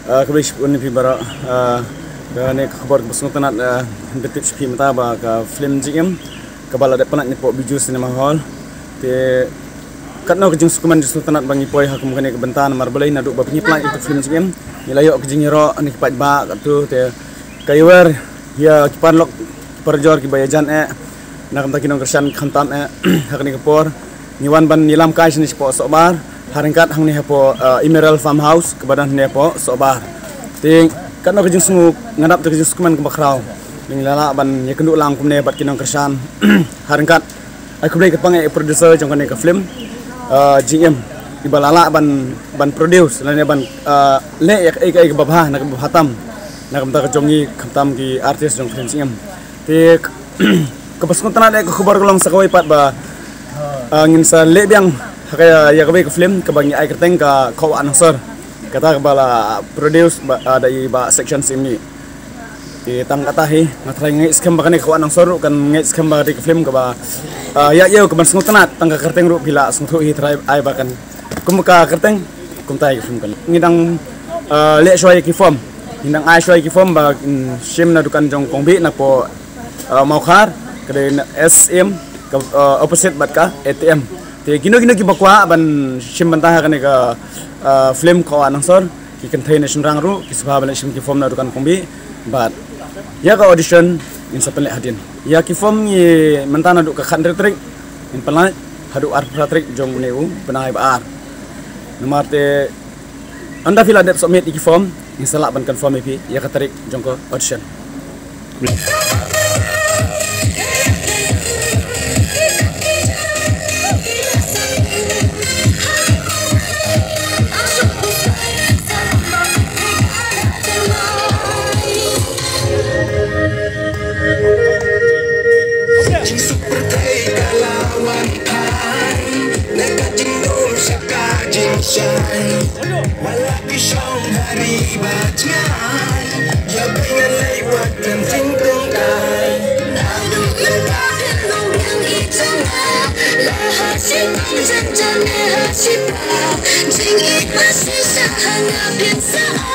Kebish pun ni bara dan ni kabar bersama tanat detik sepi mata ba ka film jim kabala de panat ni po biju cinema hall te katno kejing sukuman di sultanat bangi poi hakum kene ke bentan marbelai nadu ba penyiplan itu film jim nilayo kejing ro ni pat ba katu te kaywer ya kipan lok perjor ki bayajan nakam takinong kersan khantam hakni kapor niwan ban nilam kai sini po sobar haringkat hang ni hapo Emerald Farmhouse kebadan ni hapo sobar ting kan kejing sungu ngadap te kejing sukuman ke bakrau ning lala ban ya kenduk lang kumne bat kinong kersan haringkat aku beli kepangai producer jong kene ke film GM ibalala ban produce lainnya ban le ek babha nak hatam nakam ta kejongi khatam ki artis jong film GM te kepasukun tanah ek khabar kolong sakawai pat ba ngin sa le biang kaya ya ke film ke bangi ai kerteng ka kau announcer kata bala produce dari ba section sini di tang kata hi ngatrai ngai scam bakane kau announcer kan ngai scam ba di film ke ba ya ke basung tanah tang ka kerteng ru bila sungtu hi trai ai bakan kum ka kerteng kum tai film kan ngidang le shoi ki form ngidang ai shoi ki form ba shim na dukan jong kongbi na po mau khar ke SM opposite bat ka ATM te gino ki bakwa ban shim bantah kan ka film ko announcer ki contain nation rang ru ki sabha ban shim ki form na dukan kombi bat ya ka audition in sapele hadin ya ki form ni mentana duk ka khan trik in palai hadu ar trik jong neu benai ba ar namate anda fila dep submit ki form in salak ban confirm pi ya ka trik jong ko audition Walau kisah hari bajai, ya pengen lewat dan tinggalkan. Lalu melayan orang itu lah, lahasi panjang dan lahasi bawah, jingit masih sahana biasa.